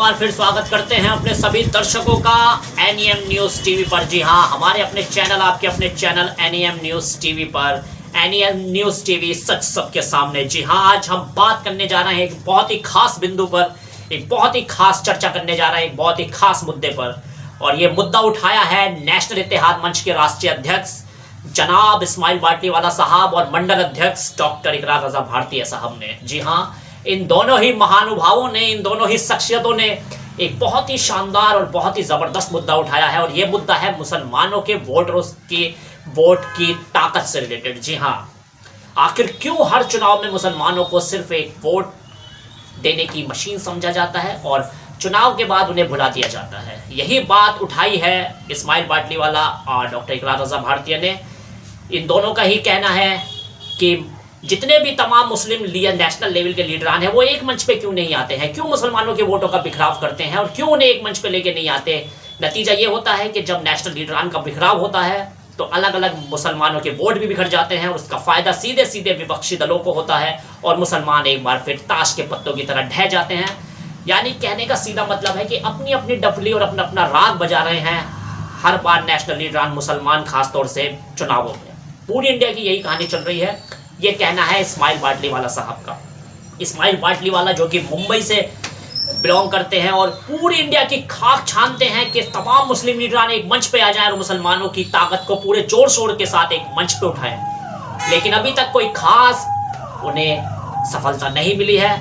बार फिर स्वागत करते हैं अपने सभी दर्शकों का एनईएम न्यूज़ टीवी पर। जी हाँ, हमारे अपने चैनल, आपके अपने चैनल एनईएम न्यूज़ टीवी पर, एनईएम न्यूज़ टीवी सच सबके सामने। जी हाँ, आज हम बात करने जा रहे हैं एक बहुत ही खास बिंदु पर, एक बहुत ही खास चर्चा करने जा रहे हैं एक बहुत ही खास मुद्दे पर। और ये मुद्दा उठाया है नेशनल इत्तेहाद मंच के राष्ट्रीय अध्यक्ष जनाब इस्माइल बाटलीवाला साहब और मंडल अध्यक्ष डॉक्टर इकरार रजा भारती साहब ने। जी हाँ, इन दोनों ही महानुभावों ने, इन दोनों ही शख्सियतों ने एक बहुत ही शानदार और बहुत ही ज़बरदस्त मुद्दा उठाया है। और ये मुद्दा है मुसलमानों के वोट की ताकत से रिलेटेड। जी हाँ, आखिर क्यों हर चुनाव में मुसलमानों को सिर्फ एक वोट देने की मशीन समझा जाता है और चुनाव के बाद उन्हें भुला दिया जाता है। यही बात उठाई है इस्माइल बाटलीवाला और डॉक्टर इकरार रजा भारती ने। इन दोनों का ही कहना है कि जितने भी तमाम मुस्लिम नेशनल लेवल के लीडरान हैं वो एक मंच पे क्यों नहीं आते हैं, क्यों मुसलमानों के वोटों का बिखराव करते हैं और क्यों उन्हें एक मंच पे लेके नहीं आते। नतीजा ये होता है कि जब नेशनल लीडरान का बिखराव होता है तो अलग अलग मुसलमानों के वोट भी बिखर जाते हैं और उसका फ़ायदा सीधे सीधे विपक्षी दलों को होता है और मुसलमान एक बार फिर ताश के पत्तों की तरह ढह जाते हैं। यानी कहने का सीधा मतलब है कि अपनी अपनी डफली और अपना अपना राग बजा रहे हैं हर बार नेशनल लीडरान मुसलमान, खासतौर से चुनावों में। पूरी इंडिया की यही कहानी चल रही है। ये कहना है इस्माइल बाटलीवाला साहब का। इस्माइल बाटलीवाला जो कि मुंबई से बिलोंग करते हैं और पूरी इंडिया की खाक छानते हैं कि तमाम मुस्लिम लीडरान एक मंच पे आ जाएं और मुसलमानों की ताकत को पूरे जोर शोर के साथ एक मंच पे उठाएं। लेकिन अभी तक कोई खास उन्हें सफलता नहीं मिली है।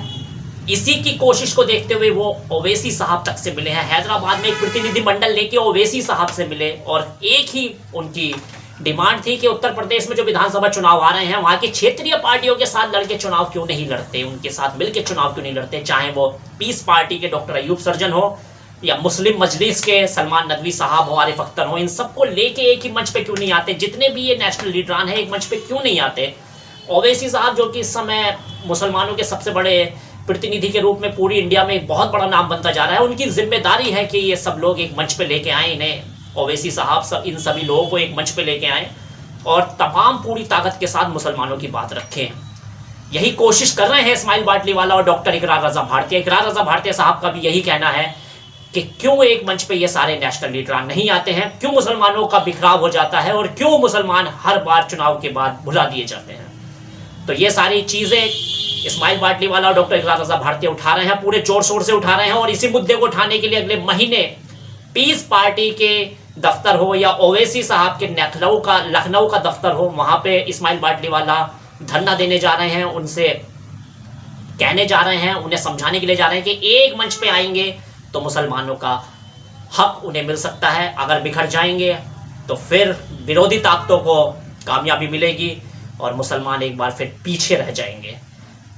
इसी की कोशिश को देखते हुए वो ओवैसी साहब तक से मिले हैं। हैदराबाद में एक प्रतिनिधिमंडल लेके ओवैसी साहब से मिले और एक ही उनकी डिमांड थी कि उत्तर प्रदेश में जो विधानसभा चुनाव आ रहे हैं वहाँ की क्षेत्रीय पार्टियों के साथ लड़के चुनाव क्यों नहीं लड़ते, उनके साथ मिलकर चुनाव क्यों नहीं लड़ते। चाहे वो पीस पार्टी के डॉक्टर अयूब सर्जन हो या मुस्लिम मजलिस के सलमान नदवी साहब हो, आरिफ अख्तर हो, इन सबको लेके एक ही मंच पे क्यों नहीं आते। जितने भी ये नेशनल लीडरान है एक मंच पे क्यों नहीं आते। ओवैसी साहब जो कि इस समय मुसलमानों के सबसे बड़े प्रतिनिधि के रूप में पूरी इंडिया में एक बहुत बड़ा नाम बनता जा रहा है, उनकी जिम्मेदारी है कि ये सब लोग एक मंच पे लेके आए। इन्हें ओवैसी साहब इन सभी लोगों को एक मंच पे लेके आए और तमाम पूरी ताकत के साथ मुसलमानों की बात रखें। यही कोशिश कर रहे हैं इस्माइल बाटलीवाला और डॉक्टर इकरार रजा भारती। इकरार रजा भारती साहब का भी यही कहना है कि क्यों एक मंच पे ये सारे नेशनल लीडरान नहीं आते हैं, क्यों मुसलमानों का बिखराव हो जाता है और क्यों मुसलमान हर बार चुनाव के बाद भुला दिए जाते हैं। तो ये सारी चीज़ें इस्माइल बाटलीवाला और डॉक्टर इकरार रजा भारती उठा रहे हैं, पूरे जोर शोर से उठा रहे हैं। और इसी मुद्दे को उठाने के लिए अगले महीने पीस पार्टी के दफ्तर हो या ओवैसी साहब के लखनऊ का दफ्तर हो, वहाँ पे इस्माइल बाटलीवाला धरना देने जा रहे हैं। उनसे कहने जा रहे हैं, उन्हें समझाने के लिए जा रहे हैं कि एक मंच पे आएंगे तो मुसलमानों का हक उन्हें मिल सकता है। अगर बिखर जाएंगे तो फिर विरोधी ताकतों को कामयाबी मिलेगी और मुसलमान एक बार फिर पीछे रह जाएंगे।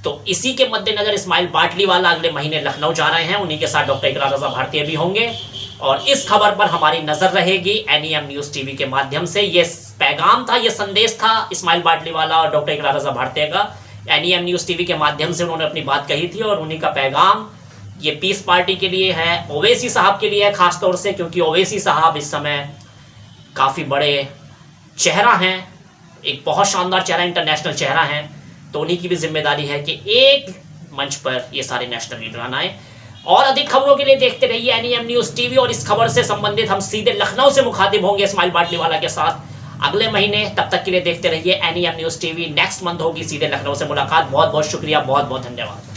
तो इसी के मद्देनज़र इस्माइल बाटलीवाला अगले महीने लखनऊ जा रहे हैं। उन्हीं के साथ डॉक्टर इकरार रजा भारती भी होंगे और इस खबर पर हमारी नज़र रहेगी एनईएम न्यूज़ टीवी के माध्यम से। ये पैगाम था, ये संदेश था इस्माइल बाटलीवाला और डॉक्टर इकरार रजा भारती का। एनईएम न्यूज़ टीवी के माध्यम से उन्होंने अपनी बात कही थी और उन्हीं का पैगाम ये पीस पार्टी के लिए है, ओवैसी साहब के लिए है खासतौर से, क्योंकि ओवैसी साहब इस समय काफ़ी बड़े चेहरा हैं, एक बहुत शानदार चेहरा, इंटरनेशनल चेहरा हैं। तो उन्हीं की भी जिम्मेदारी है कि एक मंच पर ये सारे नेशनल लीडरान आए। और अधिक खबरों के लिए देखते रहिए एनईएम न्यूज़ टीवी। और इस खबर से संबंधित हम सीधे लखनऊ से मुखातिब होंगे इस्माइल बाटलीवाला के साथ अगले महीने। तब तक के लिए देखते रहिए एनईएम न्यूज़ टीवी। नेक्स्ट मंथ होगी सीधे लखनऊ से मुलाकात। बहुत बहुत शुक्रिया, बहुत बहुत धन्यवाद।